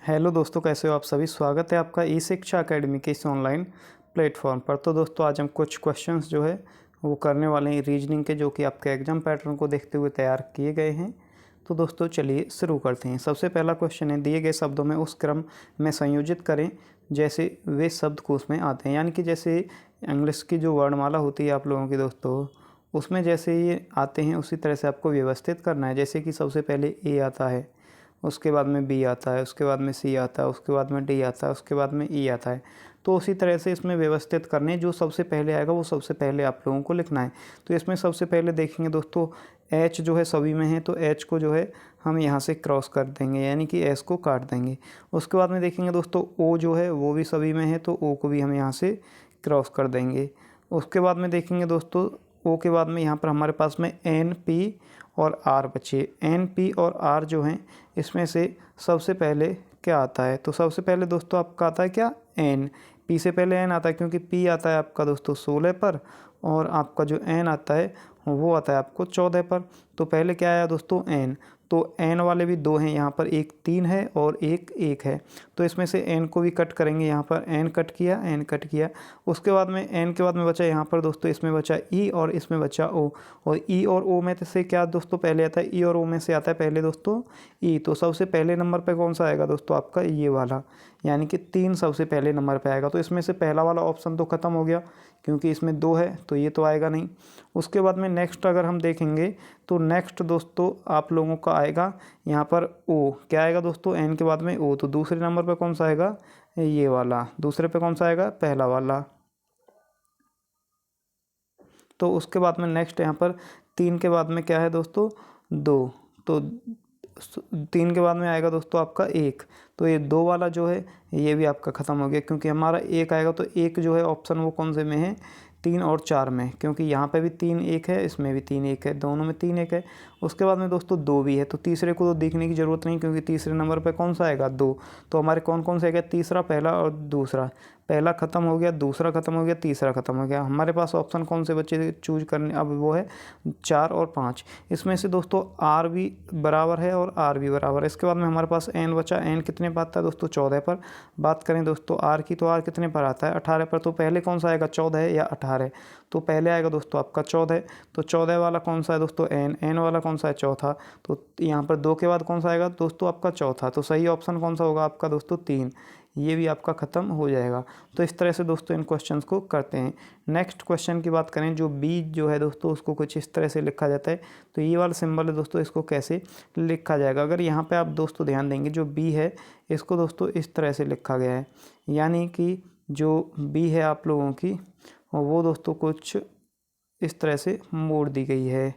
Hello दोस्तों, कैसे हो आप सभी। स्वागत है आपका ई शिक्षा अकेडमी के इस ऑनलाइन प्लेटफॉर्म पर। तो दोस्तों आज हम कुछ क्वेश्चंस जो है वो करने वाले हैं रीजनिंग के, जो कि आपके एग्जाम पैटर्न को देखते हुए तैयार किए गए हैं। तो दोस्तों चलिए शुरू करते हैं। सबसे पहला क्वेश्चन है, दिए गए शब्दों में उस क्रम में संयोजित करें जैसे वे शब्दकोश में आते हैं। यानी कि जैसे इंग्लिश की जो वर्णमाला होती है आप लोगों की दोस्तों, उसमें जैसे ये आते हैं उसी तरह से आपको व्यवस्थित करना है। जैसे कि सबसे पहले ए आता है, उसके बाद में बी आता है, उसके बाद में सी आता है, उसके बाद में डी आता है, उसके बाद में ई आता है। तो उसी तरह से इसमें व्यवस्थित करने, जो सबसे पहले आएगा वो सबसे पहले आप लोगों को लिखना है। तो इसमें सबसे पहले देखेंगे दोस्तों, एच जो है सभी में है, तो एच को जो है हम यहाँ से क्रॉस कर देंगे, यानी कि एस को काट देंगे। उसके बाद में देखेंगे दोस्तों, ओ जो है वो भी सभी में है, तो ओ को भी हम यहाँ से क्रॉस कर देंगे। उसके बाद में देखेंगे दोस्तों, ओ के बाद में यहाँ पर हमारे पास में एन, पी और आर बचे। एन, पी और आर जो हैं, इसमें से सबसे पहले क्या आता है? तो सबसे पहले दोस्तों आपका आता है क्या? एन। पी से पहले एन आता है, क्योंकि पी आता है आपका दोस्तों 16 पर, और आपका जो एन आता है वो आता है आपको 14 पर। तो पहले क्या आया दोस्तों? एन। तो एन वाले भी दो हैं यहाँ पर, एक 3 है और एक 1 है। तो इसमें से एन को भी कट करेंगे, यहाँ पर एन कट किया, एन कट किया। उसके बाद में एन के बाद में बचा यहाँ पर दोस्तों, इसमें बचा ई और इसमें बचा ओ। और ई और ओ में से क्या दोस्तों पहले आता है? ई और ओ में से आता है पहले दोस्तों ई। तो सबसे पहले नंबर पे कौन सा आएगा दोस्तों? आपका ये वाला, यानी कि 3 सबसे पहले नंबर पे आएगा। तो इसमें से पहला वाला ऑप्शन तो ख़त्म हो गया, क्योंकि इसमें 2 है, तो ये तो आएगा नहीं। उसके बाद में नेक्स्ट अगर हम देखेंगे, तो नेक्स्ट दोस्तों आप लोगों का आएगा यहाँ पर ओ। क्या आएगा दोस्तों? एन के बाद में ओ। तो दूसरे नंबर पे कौन सा आएगा? ये वाला। दूसरे पे कौन सा आएगा? पहला वाला। तो उसके बाद में नेक्स्ट यहाँ पर 3 के बाद में क्या है दोस्तों? 2। तो 3 के बाद में आएगा दोस्तों आपका 1। तो ये 2 वाला जो है ये भी आपका ख़त्म हो गया, क्योंकि हमारा 1 आएगा। तो 1 जो है ऑप्शन वो कौन से में है? 3 और 4 में, क्योंकि यहाँ पे भी 3 1 है, इसमें भी 3 1 है, दोनों में 3 1 है। उसके बाद में दोस्तों 2 भी है। तो तीसरे को तो देखने की ज़रूरत नहीं, क्योंकि तीसरे नंबर पे कौन सा आएगा? 2। तो हमारे कौन कौन से आएगा? तीसरा, पहला और दूसरा। पहला ख़त्म हो गया, दूसरा ख़त्म हो गया, तीसरा ख़त्म हो गया। हमारे पास ऑप्शन कौन से बच्चे चूज करने? अब वो है 4 और 5। इसमें से दोस्तों आर भी बराबर है और आर भी बराबर है। इसके बाद में हमारे पास एन बचा। एन कितने पर आता है दोस्तों? 14 पर। बात करें दोस्तों आर की, तो आर कितने पर आता है? 18 पर। तो पहले कौन सा आएगा? 14 है या 18? तो पहले आएगा दोस्तों आपका 14। तो 14 वाला कौन सा है दोस्तों? एन। एन वाला कौन सा है? चौथा। तो यहाँ पर 2 के बाद कौन सा आएगा दोस्तों? आपका चौथा। तो सही ऑप्शन कौन सा होगा आपका दोस्तों? 3। ये भी आपका ख़त्म हो जाएगा। तो इस तरह से दोस्तों इन क्वेश्चंस को करते हैं। नेक्स्ट क्वेश्चन की बात करें, जो बी जो है दोस्तों, उसको कुछ इस तरह से लिखा जाता है। तो ये वाला सिंबल है दोस्तों, इसको कैसे लिखा जाएगा? अगर यहाँ पे आप दोस्तों ध्यान देंगे, जो बी है इसको दोस्तों इस तरह से लिखा गया है, यानी कि जो बी है आप लोगों की, वो दोस्तों कुछ इस तरह से मोड़ दी गई है।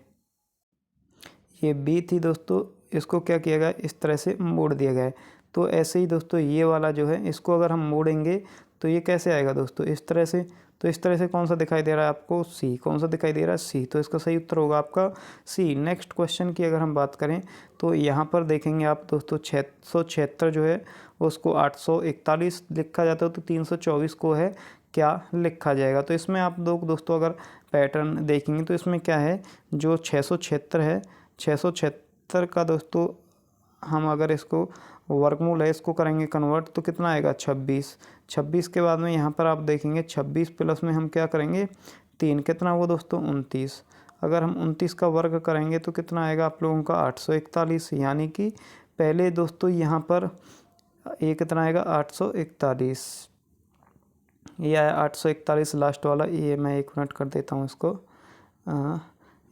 ये बी थी दोस्तों, इसको क्या किया गया? इस तरह से मोड़ दिया गया है। तो ऐसे ही दोस्तों ये वाला जो है, इसको अगर हम मोड़ेंगे तो ये कैसे आएगा दोस्तों? इस तरह से। तो इस तरह से कौन सा दिखाई दे रहा है आपको? सी। कौन सा दिखाई दे रहा है? सी। तो इसका सही उत्तर होगा आपका सी। नेक्स्ट क्वेश्चन की अगर हम बात करें, तो यहाँ पर देखेंगे आप दोस्तों 676 जो है उसको 841 लिखा जाता है, तो 324 को है क्या लिखा जाएगा? तो इसमें आप लोग दोस्तों अगर पैटर्न देखेंगे, तो इसमें क्या है, जो 676 है, 676 का दोस्तों हम अगर इसको वर्गमूल है, इसको करेंगे कन्वर्ट, तो कितना आएगा? 26। 26 के बाद में यहाँ पर आप देखेंगे 26 प्लस में हम क्या करेंगे? 3। कितना हुआ दोस्तों? 29। अगर हम 29 का वर्ग करेंगे तो कितना आएगा आप लोगों का? 841। यानी कि पहले दोस्तों यहाँ पर ये कितना आएगा? 841। ये आया 841 लास्ट वाला। ये मैं 1 मिनट कर देता हूँ इसको।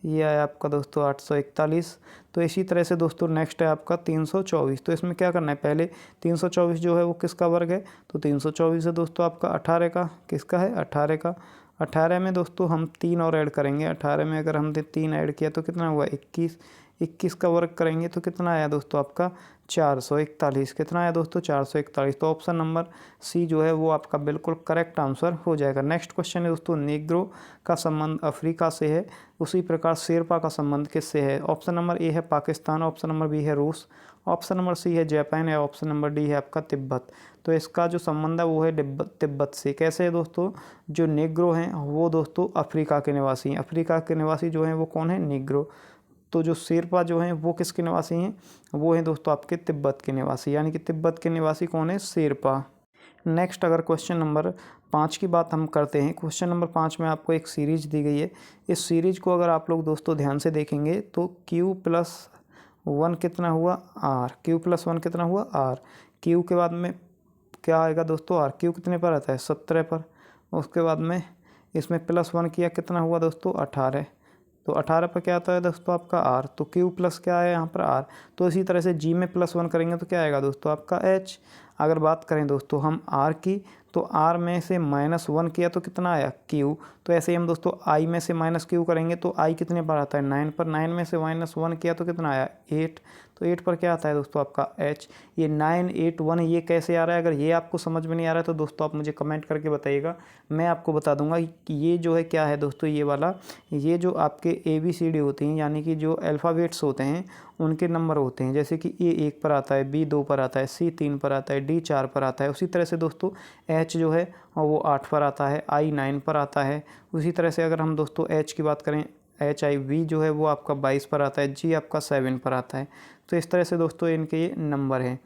ये आया आपका दोस्तों 841। तो इसी तरह से दोस्तों नेक्स्ट है आपका 324। तो इसमें क्या करना है? पहले 324 जो है वो किसका वर्ग है? तो 324 है दोस्तों आपका 18 का। किसका है? 18 का। 18 में दोस्तों हम 3 और ऐड करेंगे। 18 में अगर हमने 3 ऐड किया तो कितना हुआ? 21। 21 का वर्ग करेंगे तो कितना आया दोस्तों आपका? 441। कितना आया दोस्तों? 441। तो ऑप्शन नंबर सी जो है वो आपका बिल्कुल करेक्ट आंसर हो जाएगा। नेक्स्ट क्वेश्चन है दोस्तों, नेग्रो का संबंध अफ्रीका से है, उसी प्रकार शेरपा का संबंध किससे है? ऑप्शन नंबर ए है पाकिस्तान, ऑप्शन नंबर बी है रूस, ऑप्शन नंबर सी है जापान, या ऑप्शन नंबर डी है आपका तिब्बत। तो इसका जो संबंध है वो है तिब्बत से। कैसे है दोस्तों? जो नेग्रो हैं वो दोस्तों अफ्रीका के निवासी हैं। अफ्रीका के निवासी जो हैं वो कौन है? नेग्रो। तो जो शेरपा जो हैं वो किसके निवासी हैं, वो हैं दोस्तों आपके तिब्बत के निवासी, यानी कि तिब्बत के निवासी कौन है, शेरपा। नेक्स्ट अगर क्वेश्चन नंबर 5 की बात हम करते हैं, क्वेश्चन नंबर 5 में आपको एक सीरीज दी गई है। इस सीरीज को अगर आप लोग दोस्तों ध्यान से देखेंगे तो Q+1 कितना हुआ, R, Q+1 कितना हुआ, R, Q के बाद में क्या आएगा दोस्तों, R, Q कितने पर आता है, 17 पर। उसके बाद में इसमें +1 किया, कितना हुआ दोस्तों, 18, तो 18 पर क्या आता है दोस्तों आपका R, तो Q प्लस क्या है यहाँ पर R। तो इसी तरह से G में +1 करेंगे तो क्या आएगा दोस्तों आपका H। अगर बात करें दोस्तों हम R की, तो R में से -1 किया तो कितना आया, Q। तो ऐसे ही हम दोस्तों I में से -Q करेंगे तो I कितने पर आता है, 9 पर, 9 में से -1 किया तो कितना आया, 8, तो 8 पर क्या आता है दोस्तों आपका H। ये 9, 8, 1 ये कैसे आ रहा है, अगर ये आपको समझ में नहीं आ रहा है तो दोस्तों आप मुझे कमेंट करके बताइएगा, मैं आपको बता दूंगा कि ये जो है क्या है दोस्तों, ये वाला, ये जो आपके ABCD होते हैं, यानी कि जो अल्फ़ाबेट्स होते हैं उनके नंबर होते हैं, जैसे कि A 1 पर आता है, B 2 पर आता है, C 3 पर आता है, D 4 पर आता है। उसी तरह से दोस्तों H जो है वो 8 पर आता है, I 9 पर आता है। उसी तरह से अगर हम दोस्तों H की बात करें, HIV जो है वो आपका 22 पर आता है, G आपका 7 पर आता है। तो इस तरह से दोस्तों इनके ये नंबर हैं।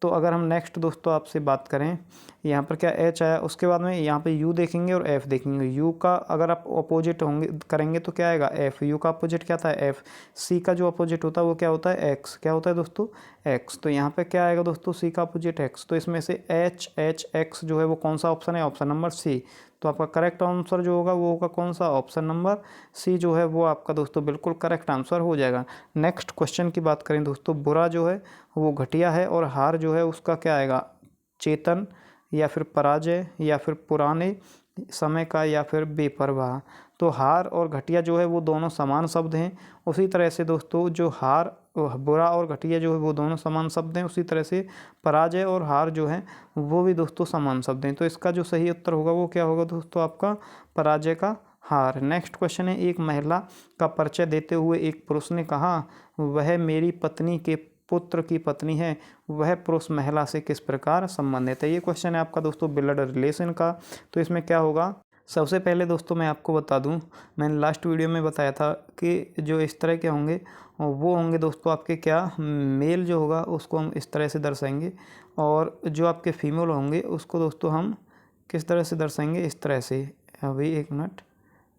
तो अगर हम नेक्स्ट दोस्तों आपसे बात करें, यहाँ पर क्या H आया, उसके बाद में यहाँ पे U देखेंगे और F देखेंगे। U का अगर आप अपोजिट होंगे करेंगे तो क्या आएगा, F। U का अपोजिट क्या था, F। C का जो अपोजिट होता है वो क्या होता है, X। क्या होता है दोस्तों, X। तो यहाँ पे क्या आएगा दोस्तों, C का अपोजिट X। तो इसमें से HH X जो है वो कौन सा ऑप्शन है, ऑप्शन नंबर C। तो आपका करेक्ट आंसर जो होगा वो होगा कौन सा, ऑप्शन नंबर C जो है वो आपका दोस्तों बिल्कुल करेक्ट आंसर हो जाएगा। नेक्स्ट क्वेश्चन की बात करें दोस्तों, बुरा जो है वो घटिया है और हार जो है उसका क्या आएगा, चेतन या फिर पराजय या फिर पुराने समय का या फिर बेपरवाह। तो हार और घटिया जो है वो दोनों समान शब्द हैं। उसी तरह से दोस्तों जो हार, बुरा और घटिया जो है वो दोनों समान शब्द हैं। उसी तरह से पराजय और हार जो है वो भी दोस्तों समान शब्द हैं। तो इसका जो सही उत्तर होगा वो क्या होगा दोस्तों आपका, पराजय का हार। नेक्स्ट क्वेश्चन है, एक महिला का परिचय देते हुए एक पुरुष ने कहा, वह मेरी पत्नी के पुत्र की पत्नी है, वह पुरुष महिला से किस प्रकार संबंधित है। ये क्वेश्चन है आपका दोस्तों ब्लड रिलेशन का। तो इसमें क्या होगा, सबसे पहले दोस्तों मैं आपको बता दूं, मैंने लास्ट वीडियो में बताया था कि जो इस तरह के होंगे वो होंगे दोस्तों आपके क्या, मेल जो होगा उसको हम इस तरह से दर्शाएंगे, और जो आपके फीमेल होंगे उसको दोस्तों हम किस तरह से दर्शाएंगे, इस तरह से। अभी एक मिनट,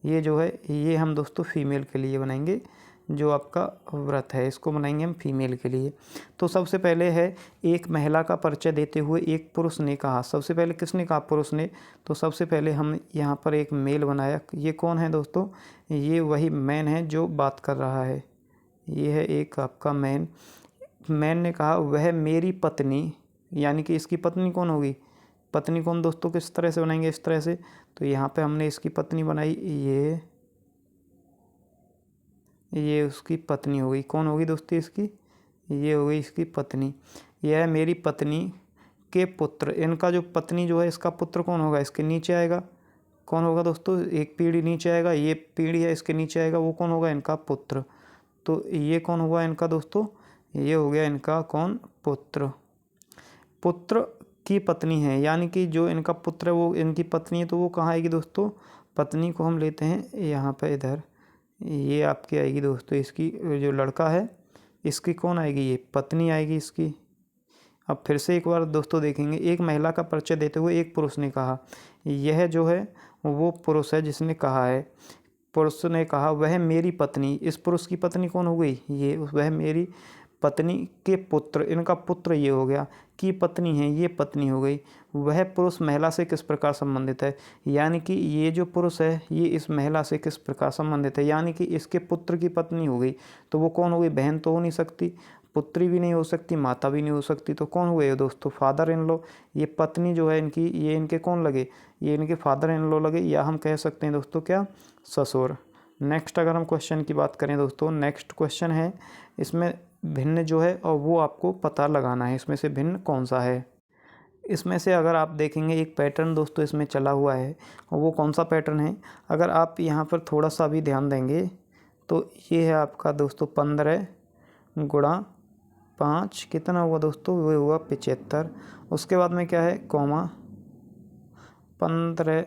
ये जो है ये हम दोस्तों फीमेल के लिए बनाएंगे, जो आपका व्रत है इसको बनाएंगे हम फीमेल के लिए। तो सबसे पहले है, एक महिला का परिचय देते हुए एक पुरुष ने कहा। सबसे पहले किसने कहा, पुरुष ने। तो सबसे पहले हम यहाँ पर एक मेल बनाया, ये कौन है दोस्तों, ये वही मैन है जो बात कर रहा है, ये है एक आपका मैन। मैन ने कहा, वह मेरी पत्नी, यानी कि इसकी पत्नी कौन होगी, पत्नी कौन दोस्तों, किस तरह से बनाएंगे, इस तरह से। तो यहाँ पे हमने इसकी पत्नी बनाई, ये उसकी पत्नी हो गई, कौन होगी दोस्तों इसकी, ये हो गई इसकी पत्नी। यह है मेरी पत्नी के पुत्र, इनका जो पत्नी जो है इसका पुत्र कौन होगा, इसके नीचे आएगा, कौन होगा दोस्तों, एक पीढ़ी नीचे आएगा, ये पीढ़ी है इसके नीचे आएगा, वो कौन होगा, इनका पुत्र। तो ये कौन हुआ इनका दोस्तों, ये हो गया इनका कौन, पुत्र। पुत्र की पत्नी है, यानी कि जो इनका पुत्र है वो इनकी पत्नी है, तो वो कहाँ आएगी दोस्तों, पत्नी को हम लेते हैं यहाँ पे इधर, ये आपकी आएगी दोस्तों, इसकी जो लड़का है इसकी कौन आएगी, ये पत्नी आएगी इसकी। अब फिर से एक बार दोस्तों देखेंगे, एक महिला का परिचय देते हुए एक पुरुष ने कहा, यह जो है वो पुरुष है जिसने कहा है। पुरुष ने कहा, वह मेरी पत्नी, इस पुरुष की पत्नी कौन हो गई, ये, वह मेरी पत्नी के पुत्र, इनका पुत्र ये हो गया, की पत्नी है, ये पत्नी हो गई। वह पुरुष महिला से किस प्रकार संबंधित है, यानी कि ये जो पुरुष है ये इस महिला से किस प्रकार संबंधित है, यानी कि इसके पुत्र की पत्नी हो गई। तो वो कौन हो गई, बहन तो हो नहीं सकती, पुत्री भी नहीं हो सकती, माता भी नहीं हो सकती, तो कौन हुए दोस्तों, फादर इन लॉ। ये पत्नी जो है इनकी, ये इनके कौन लगे, ये इनके फादर इन लॉ लगे, या हम कह सकते हैं दोस्तों क्या, ससुर। नेक्स्ट अगर हम क्वेश्चन की बात करें दोस्तों, नेक्स्ट क्वेश्चन है, इसमें भिन्न जो है और वो आपको पता लगाना है, इसमें से भिन्न कौन सा है। इसमें से अगर आप देखेंगे एक पैटर्न दोस्तों इसमें चला हुआ है, और वो कौन सा पैटर्न है, अगर आप यहाँ पर थोड़ा सा भी ध्यान देंगे तो ये है आपका दोस्तों 15 गुणा 5 कितना हुआ दोस्तों, वो हुआ 75। उसके बाद में क्या है, कॉमा 15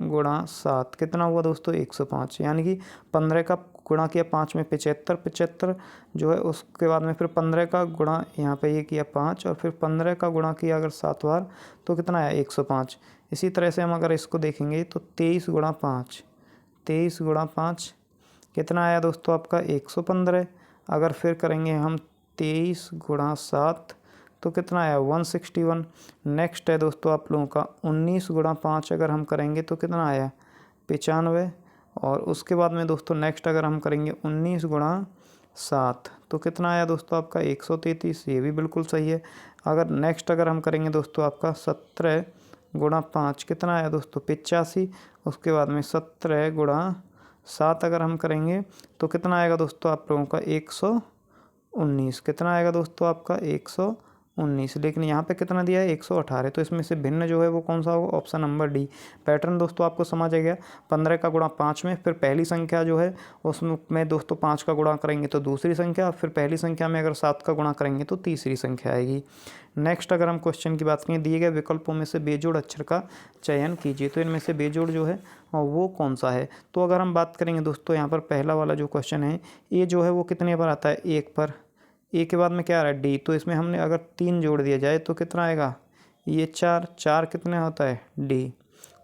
गुणा 7 कितना हुआ दोस्तों, 105, यानी कि 15 का गुणा किया 5 में 75, 75 जो है उसके बाद में फिर 15 का गुणा यहाँ पे ये किया 5 और फिर 15 का गुणा किया अगर 7 बार तो कितना आया 105। इसी तरह से हम अगर इसको देखेंगे तो 23 गुणा 5, 23 गुणा 5 कितना आया दोस्तों आपका 115। अगर फिर करेंगे हम 23 गुणा 7 तो कितना आया 161। नेक्स्ट है दोस्तों आप लोगों का 19 गुणा 5 अगर हम करेंगे तो कितना आया 95। और उसके बाद में दोस्तों नेक्स्ट अगर हम करेंगे 19 गुणा 7 तो कितना आया दोस्तों आपका 133, ये भी बिल्कुल सही है। अगर नेक्स्ट अगर हम करेंगे दोस्तों आपका 17 गुणा 5 कितना आया दोस्तों 85। उसके बाद में 17 गुणा 7 अगर हम करेंगे तो कितना आएगा दोस्तों आप लोगों का 119। कितना आएगा दोस्तों आपका 119। लेकिन यहाँ पे कितना दिया है 118। तो इसमें से भिन्न जो है वो कौन सा होगा, ऑप्शन नंबर डी। पैटर्न दोस्तों आपको समझ आ गया। 15 का गुणा 5 में फिर पहली संख्या जो है उसमें दोस्तों 5 का गुणा करेंगे तो दूसरी संख्या, फिर पहली संख्या में अगर 7 का गुणा करेंगे तो तीसरी संख्या आएगी। नेक्स्ट अगर हम क्वेश्चन की बात करें, दिए गए विकल्पों में से बेजोड़ अक्षर का चयन कीजिए। तो इनमें से बेजोड़ जो है वो कौन सा है। तो अगर हम बात करेंगे दोस्तों यहाँ पर पहला वाला जो क्वेश्चन है ये जो है वो कितने पर आता है 1 पर। ए के बाद में क्या आ रहा है डी। तो इसमें हमने अगर 3 जोड़ दिया जाए तो कितना आएगा ये 4, 4 कितने होता है डी।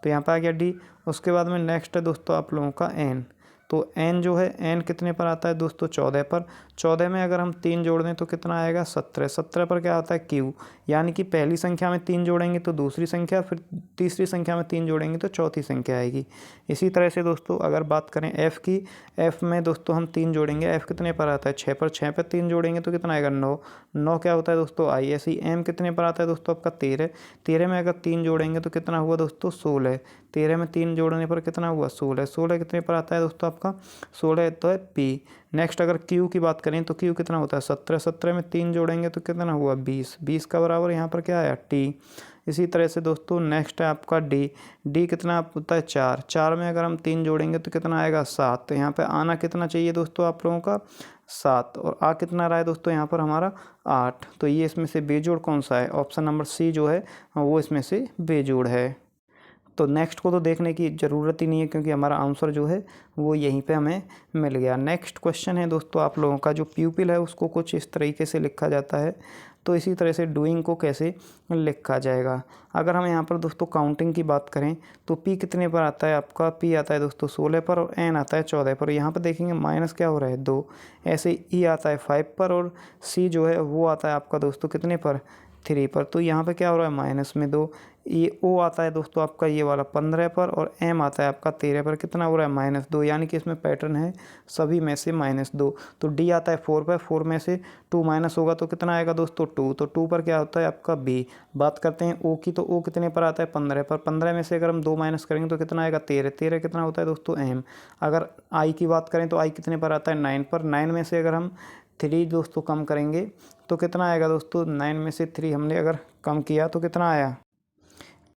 तो यहाँ पर आ गया डी। उसके बाद में नेक्स्ट है दोस्तों आप लोगों का एन। तो एन जो है एन कितने पर आता है दोस्तों 14 पर। 14 में अगर हम 3 जोड़ दें तो कितना आएगा 17। 17 पर क्या आता है क्यू। यानी कि पहली संख्या में 3 जोड़ेंगे तो दूसरी संख्या, फिर तीसरी संख्या में 3 जोड़ेंगे तो चौथी संख्या आएगी। इसी तरह से दोस्तों अगर बात करें एफ़ की, एफ़ में दोस्तों हम 3 जोड़ेंगे, एफ़ कितने पर आता है 6 पर। 6 पर 3 जोड़ेंगे तो कितना आएगा 9। 9 क्या होता है दोस्तों आई। ऐसे ही एम कितने पर आता है दोस्तों आपका 13। 13 में अगर 3 जोड़ेंगे तो कितना हुआ दोस्तों 16। 13 में 3 जोड़ने पर कितना हुआ 16। 16 कितने पर आता है दोस्तों आपका 16 तो है पी। नेक्स्ट अगर क्यू की बात करें तो क्यू कितना होता है 17। 17 में 3 जोड़ेंगे तो कितना हुआ 20। 20 का बराबर यहाँ पर क्या आया टी। इसी तरह से दोस्तों नेक्स्ट है आपका डी। डी कितना होता है 4। 4 में अगर हम 3 जोड़ेंगे तो कितना आएगा 7। तो यहाँ पे आना कितना चाहिए दोस्तों आप लोगों का 7 और आ कितना रहा है दोस्तों यहाँ पर हमारा 8। तो ये इसमें से बेजोड़ कौन सा है, ऑप्शन नंबर सी जो है वो इसमें से बेजोड़ है। तो नेक्स्ट को तो देखने की ज़रूरत ही नहीं है क्योंकि हमारा आंसर जो है वो यहीं पे हमें मिल गया। नेक्स्ट क्वेश्चन है दोस्तों आप लोगों का जो प्यूपिल है उसको कुछ इस तरीके से लिखा जाता है। तो इसी तरह से डूइंग को कैसे लिखा जाएगा। अगर हम यहाँ पर दोस्तों काउंटिंग की बात करें तो पी कितने पर आता है आपका, पी आता है दोस्तों 16 पर और एन आता है 14 पर। यहाँ पर देखेंगे माइनस क्या हो रहा है 2। ऐसे ई आता है 5 पर और सी जो है वो आता है आपका दोस्तों कितने पर 3 पर। तो यहाँ पे क्या हो रहा है माइनस में 2। ये ओ आता है दोस्तों आपका ये वाला 15 पर और एम आता है आपका 13 पर। कितना हो रहा है -2। यानी कि इसमें पैटर्न है सभी में से -2। तो डी आता है 4 पर, 4 में से 2 माइनस होगा तो कितना आएगा दोस्तों 2। तो 2 पर क्या होता है आपका बी। बात करते हैं ओ की, तो ओ कितने पर आता है 15 पर। 15 में से अगर हम 2 माइनस करेंगे तो कितना आएगा 13। 13 कितना होता है दोस्तों एम। अगर आई की बात करें तो आई कितने पर आता है 9 पर। 9 में से अगर हम 3 दोस्तों कम करेंगे तो कितना आएगा दोस्तों 9 में से 3 हमने अगर कम किया तो कितना आया।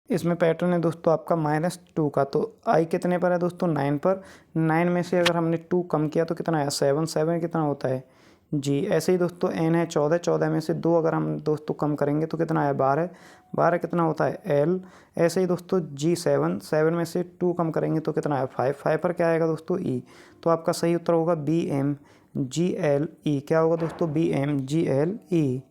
इसमें पैटर्न है दोस्तों आपका -2 का। तो आई कितने पर है दोस्तों 9 पर। 9 में से अगर हमने 2 कम किया तो कितना आया 7। 7 कितना होता है जी। ऐसे ही दोस्तों एन है 14। 14 में से 2 अगर हम दोस्तों कम करेंगे तो कितना आया 12। 12 कितना होता है एल। ऐसे ही दोस्तों जी 7। 7 में से 2 कम करेंगे तो कितना आया 5। 5 पर क्या आएगा दोस्तों ई। तो आपका सही उत्तर होगा B M G L E. क्या होगा दोस्तों B M G L E.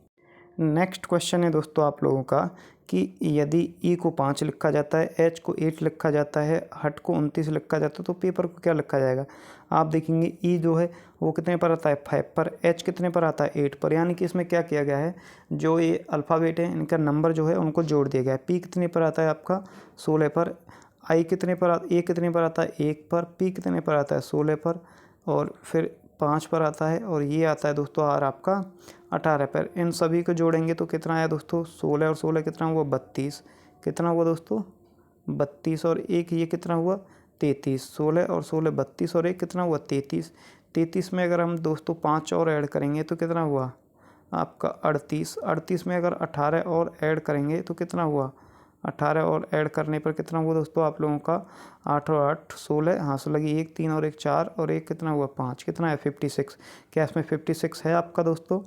Next question है दोस्तों आप लोगों का कि यदि ई को 5 लिखा जाता है, एच को 8 लिखा जाता है, हट को 29 लिखा जाता है तो पेपर को क्या लिखा जाएगा। आप देखेंगे ई जो है वो कितने पर आता है 5 पर, एच कितने पर आता है 8 पर। यानी कि इसमें क्या किया गया है जो ये अल्फ़ाबेट है इनका नंबर जो है उनको जोड़ दिया गया है। पी कितने पर आता है आपका 16 पर, आई कितने पर ए कितने पर आता है 1 पर, पी कितने पर आता है 16 पर और फिर 5 पर आता है और ये आता है दोस्तों आर आपका 18 पर। इन सभी को जोड़ेंगे तो कितना आया दोस्तों 16 और 16 कितना हुआ 32। कितना हुआ दोस्तों 32 और 1 ये कितना हुआ 33। 16 और 16 32 और 1 कितना हुआ 33। 33 में अगर हम दोस्तों 5 और ऐड करेंगे तो कितना हुआ आपका 38। 38 में अगर 18 और ऐड करेंगे तो कितना हुआ 18 और ऐड करने पर कितना हुआ दोस्तों आप लोगों का 8 और 8 16। हाँ सो लगी 1 3 और 1 4 और 1 कितना हुआ 5। कितना है 56। क्या इसमें 56 है आपका दोस्तों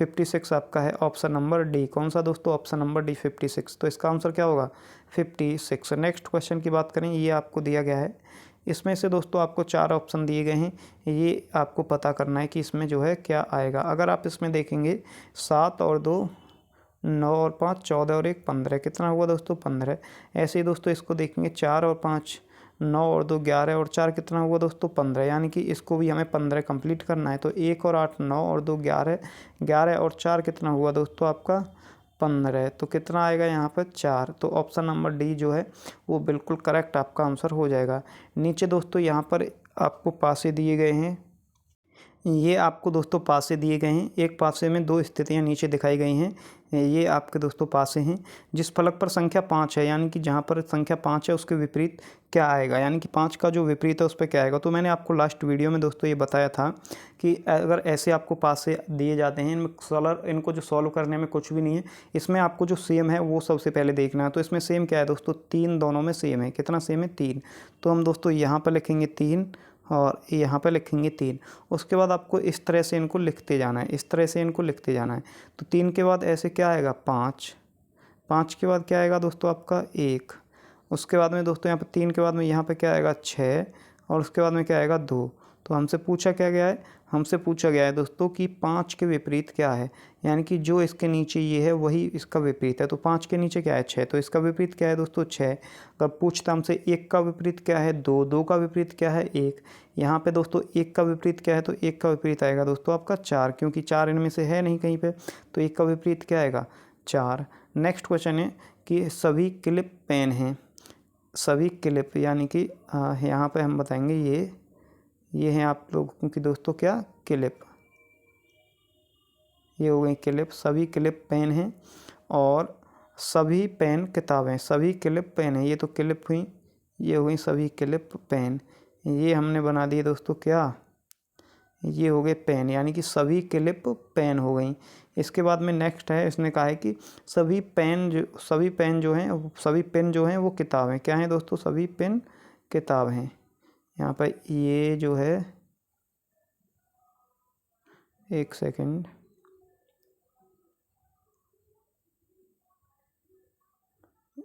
56 आपका है ऑप्शन नंबर डी। कौन सा दोस्तों ऑप्शन नंबर डी 56। तो इसका आंसर क्या होगा 56। नेक्स्ट क्वेश्चन की बात करें ये आपको दिया गया है। इसमें से दोस्तों आपको 4 ऑप्शन दिए गए हैं, ये आपको पता करना है कि इसमें जो है क्या आएगा। अगर आप इसमें देखेंगे 7 और 2 9 और 5 14 और 1 15, कितना हुआ दोस्तों 15। ऐसे ही दोस्तों इसको देखेंगे 4 और 5 9 और 2 11 और 4 कितना हुआ दोस्तों 15, यानी कि इसको भी हमें 15 कंप्लीट करना है। तो 1 और 8 9 और 2 11 11 और 4 कितना हुआ दोस्तों आपका 15। तो कितना आएगा यहाँ पर 4। तो ऑप्शन नंबर डी जो है वो बिल्कुल करेक्ट आपका आंसर हो जाएगा। नीचे दोस्तों यहाँ पर आपको पासे दिए गए हैं, ये आपको दोस्तों पासे दिए गए हैं। एक पासे में 2 स्थितियां नीचे दिखाई गई हैं, ये आपके दोस्तों पासे हैं। जिस फलक पर संख्या 5 है, यानी कि जहां पर संख्या 5 है उसके विपरीत क्या आएगा, यानी कि 5 का जो विपरीत है उस पर क्या आएगा। तो मैंने आपको लास्ट वीडियो में दोस्तों ये बताया था कि अगर ऐसे आपको पासे दिए जाते हैं, इनको जो सॉल्व करने में कुछ भी नहीं है, इसमें आपको जो सेम है वो सबसे पहले देखना है। तो इसमें सेम क्या है दोस्तों 3 दोनों में सेम है। कितना सेम है 3। तो हम दोस्तों यहाँ पर लिखेंगे 3 और यहाँ पे लिखेंगे 3। उसके बाद आपको इस तरह से इनको लिखते जाना है, इस तरह से इनको लिखते जाना है। तो 3 के बाद ऐसे क्या आएगा 5, 5 के बाद क्या आएगा दोस्तों आपका 1। उसके बाद में दोस्तों यहाँ पे 3 के बाद में यहाँ पे क्या आएगा 6 और उसके बाद में क्या आएगा 2। तो हमसे पूछा क्या गया है, हमसे पूछा गया है दोस्तों कि 5 के विपरीत क्या है, यानी कि जो इसके नीचे ये है वही इसका विपरीत है। तो 5 के नीचे क्या है 6, तो इसका विपरीत क्या है दोस्तों 6। अगर पूछता हमसे 1 का विपरीत क्या है 2, 2 का विपरीत क्या है 1। यहाँ पे दोस्तों 1 का विपरीत क्या है, तो 1 का विपरीत आएगा दोस्तों आपका 4, क्योंकि 4 इनमें से है नहीं कहीं पे, तो 1 का विपरीत क्या आएगा 4। नेक्स्ट क्वेश्चन है कि सभी क्लिप पेन हैं, सभी क्लिप यानी कि यहाँ पे हम बताएंगे ये हैं आप लोगों की दोस्तों क्या क्लिप, ये हो गई क्लिप। सभी क्लिप पेन हैं और सभी पेन किताबें, सभी क्लिप पेन है, ये तो क्लिप हुई, ये हो गई सभी क्लिप पेन। ये हमने बना दिए दोस्तों क्या, ये हो गए पेन, यानी कि सभी क्लिप पेन हो गई। इसके बाद में नेक्स्ट है, इसने कहा है कि सभी पेन जो सभी पेन जो हैं वो किताब हैं। क्या हैं दोस्तों सभी पेन किताब हैं। यहाँ पर ये जो है, एक सेकंड,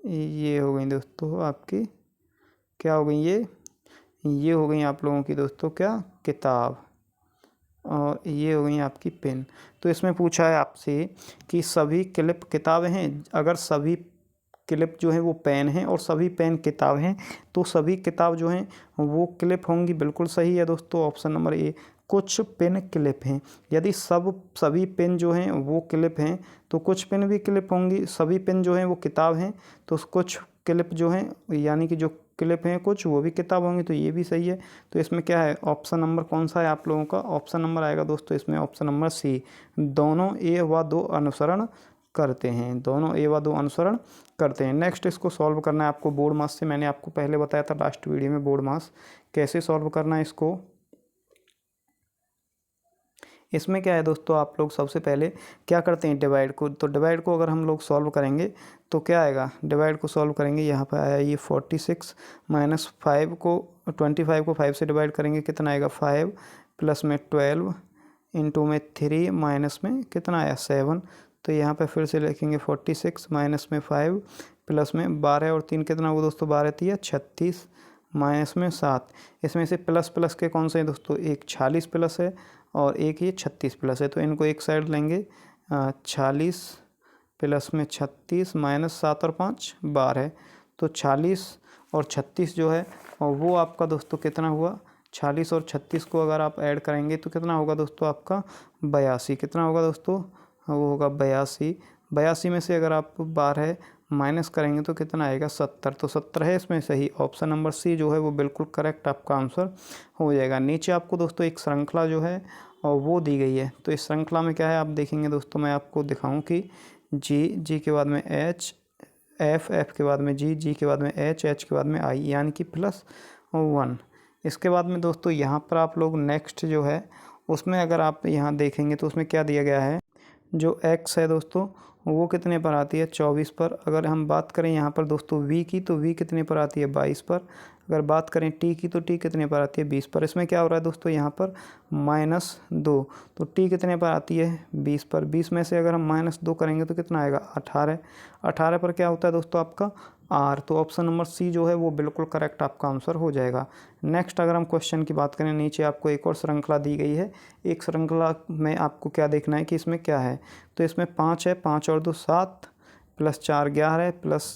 ये हो गई दोस्तों आपकी क्या हो गई, ये हो गई आप लोगों की दोस्तों क्या किताब, और ये हो गई आपकी पेन। तो इसमें पूछा है आपसे कि सभी क्लिप किताबें हैं, अगर सभी क्लिप जो है वो पेन हैं और सभी पेन किताब हैं, तो सभी किताब जो हैं वो क्लिप होंगी, बिल्कुल सही है दोस्तों ऑप्शन नंबर ए। कुछ पेन क्लिप हैं, यदि सभी पेन जो हैं वो क्लिप हैं तो कुछ पेन भी क्लिप होंगी। सभी पेन जो हैं वो किताब हैं तो कुछ क्लिप जो हैं यानी कि जो क्लिप हैं कुछ वो भी किताब होंगी, तो ये भी सही है। तो इसमें क्या है ऑप्शन नंबर कौन सा है आप लोगों का, ऑप्शन नंबर आएगा दोस्तों इसमें ऑप्शन नंबर सी, दोनों ए व 2 अनुसरण करते हैं, दोनों ए व 2 अनुसरण करते हैं। नेक्स्ट इसको सॉल्व करना है आपको बोर्ड मास से। मैंने आपको पहले बताया था लास्ट वीडियो में बोर्ड मास कैसे सॉल्व करना है इसको। इसमें क्या है दोस्तों आप लोग सबसे पहले क्या करते हैं डिवाइड को, तो डिवाइड को अगर हम लोग सॉल्व करेंगे तो क्या आएगा, डिवाइड को सॉल्व करेंगे यहाँ पर आया ये 46 माइनस 5 को 25 को 5 से डिवाइड करेंगे कितना आएगा 5 प्लस में 12 इंटू में 3 माइनस में कितना आया 7। तो यहाँ पे फिर से लिखेंगे 46 माइनस में 5 प्लस में 12 और 3 कितना हुआ दोस्तों 12 3 36 माइनस में 7। इसमें से प्लस प्लस के कौन से हैं दोस्तों, एक 46 प्लस है और एक ये 36 प्लस है, तो इनको एक साइड लेंगे 46 प्लस में 36 माइनस 7 और 5 12। तो 46 और 36 जो है और वो आपका दोस्तों कितना हुआ 46 और 36 को अगर आप ऐड करेंगे तो कितना होगा दोस्तों आपका 82। कितना होगा दोस्तों वो होगा 82। 82 में से अगर आप 12 माइनस करेंगे तो कितना आएगा 70। तो 70 है इसमें सही, ऑप्शन नंबर सी जो है वो बिल्कुल करेक्ट आपका आंसर हो जाएगा। नीचे आपको दोस्तों एक श्रृंखला जो है और वो दी गई है, तो इस श्रृंखला में क्या है आप देखेंगे दोस्तों, मैं आपको दिखाऊं कि जी के बाद में एच, एफ के बाद में जी के बाद में एच के बाद में आई, यानी कि +1। इसके बाद में दोस्तों यहाँ पर आप लोग नेक्स्ट जो है उसमें अगर आप यहाँ देखेंगे तो उसमें क्या दिया गया है, जो x है दोस्तों वो कितने पर आती है 24 पर। अगर हम बात करें यहाँ पर दोस्तों v की, तो v कितने पर आती है 22 पर। अगर बात करें टी की तो टी कितने पर आती है 20 पर। इसमें क्या हो रहा है दोस्तों यहाँ पर -2, तो टी कितने पर आती है 20 पर। 20 में से अगर हम -2 करेंगे तो कितना आएगा 18। 18 पर क्या होता है दोस्तों आपका आर। तो ऑप्शन नंबर सी जो है वो बिल्कुल करेक्ट आपका आंसर हो जाएगा। नेक्स्ट अगर हम क्वेश्चन की बात करें, नीचे आपको एक और श्रृंखला दी गई है। एक श्रृंखला में आपको क्या देखना है कि इसमें क्या है, तो इसमें 5 है, 5 और 2 7 प्लस 4 11 प्लस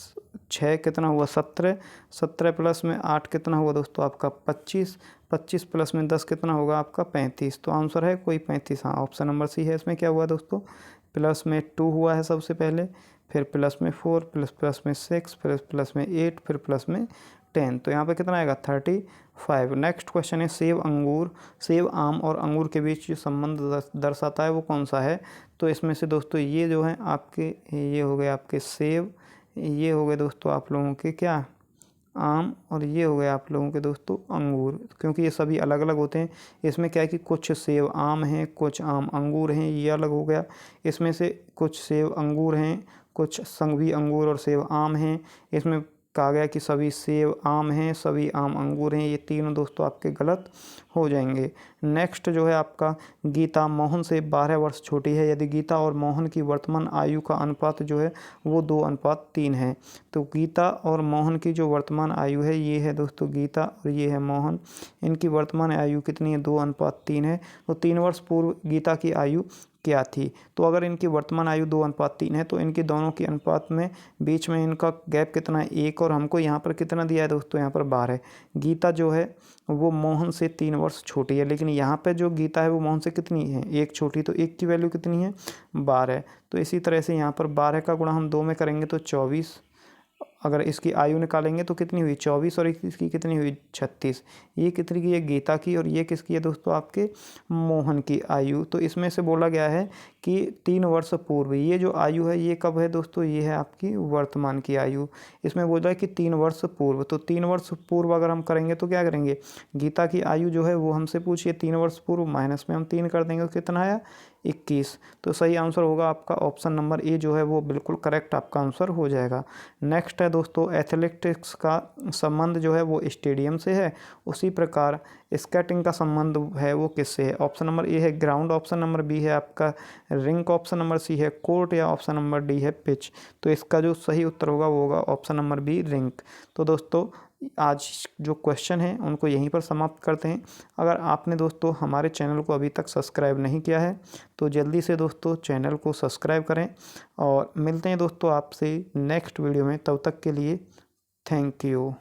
6 कितना हुआ 17, 17 प्लस में 8 कितना हुआ दोस्तों आपका 25, 25 प्लस में 10 कितना होगा आपका 35। तो आंसर है कोई 35। हाँ, ऑप्शन नंबर सी है। इसमें क्या हुआ दोस्तों, प्लस में 2 हुआ है सबसे पहले, फिर प्लस में 4, प्लस में 6, फिर प्लस में 8, फिर प्लस में 10। तो यहाँ पे कितना आएगा 35। नेक्स्ट क्वेश्चन है सेब अंगूर, सेब आम और अंगूर के बीच जो संबंध दर्शाता है वो कौन सा है। तो इसमें से दोस्तों ये जो है आपके, ये हो गए आपके सेब, ये हो गए दोस्तों आप लोगों के क्या आम, और ये हो गए आप लोगों के दोस्तों अंगूर, क्योंकि ये सभी अलग अलग होते हैं। इसमें क्या है कि कुछ सेब आम हैं, कुछ आम अंगूर हैं, ये अलग हो गया। इसमें से कुछ सेब अंगूर हैं, कुछ संघवी अंगूर और सेब आम हैं। इसमें कहा गया कि सभी सेब आम हैं, सभी आम अंगूर हैं। ये तीनों दोस्तों आपके गलत हो जाएंगे। नेक्स्ट जो है आपका गीता मोहन से 12 वर्ष छोटी है, यदि गीता और मोहन की वर्तमान आयु का अनुपात जो है वो 2:3 है। तो गीता और मोहन की जो वर्तमान आयु है, ये है दोस्तों गीता और ये है मोहन, इनकी वर्तमान आयु कितनी है 2:3 है। तो 3 वर्ष पूर्व गीता की आयु क्या थी। तो अगर इनकी वर्तमान आयु 2:3 है तो इनकी दोनों की अनुपात में बीच में इनका गैप कितना है 1, और हमको यहाँ पर कितना दिया है दोस्तों यहाँ पर 12। गीता जो है वो मोहन से 3 वर्ष छोटी है, लेकिन यहाँ पे जो गीता है वो मोहन से कितनी है 1 छोटी, तो 1 की वैल्यू कितनी है 12। तो इसी तरह से यहाँ पर 12 का गुणा हम 2 में करेंगे तो 24, अगर इसकी आयु निकालेंगे तो कितनी हुई 24, और इसकी कितनी हुई 36। ये कितनी की है गीता की, और ये किसकी है दोस्तों आपके मोहन की आयु। तो इसमें से बोला गया है कि 3 वर्ष पूर्व ये जो आयु है ये कब है दोस्तों, ये है आपकी वर्तमान की आयु। इसमें बोला है कि 3 वर्ष पूर्व, तो 3 वर्ष पूर्व अगर हम करेंगे तो क्या करेंगे, गीता की आयु जो है वो हमसे पूछिए 3 वर्ष पूर्व, माइनस में हम 3 कर देंगे तो कितना आया 21। तो सही आंसर होगा आपका ऑप्शन नंबर ए जो है वो बिल्कुल करेक्ट आपका आंसर हो जाएगा। नेक्स्ट है दोस्तों एथलेटिक्स का संबंध जो है वो स्टेडियम से है, उसी प्रकार स्केटिंग का संबंध है वो किससे है। ऑप्शन नंबर ए है ग्राउंड, ऑप्शन नंबर बी है आपका रिंक, ऑप्शन नंबर सी है कोर्ट, या ऑप्शन नंबर डी है पिच। तो इसका जो सही उत्तर होगा वो होगा ऑप्शन नंबर बी रिंक। तो दोस्तों आज जो क्वेश्चन हैं उनको यहीं पर समाप्त करते हैं। अगर आपने दोस्तों हमारे चैनल को अभी तक सब्सक्राइब नहीं किया है तो जल्दी से दोस्तों चैनल को सब्सक्राइब करें, और मिलते हैं दोस्तों आपसे नेक्स्ट वीडियो में। तब तक के लिए थैंक यू।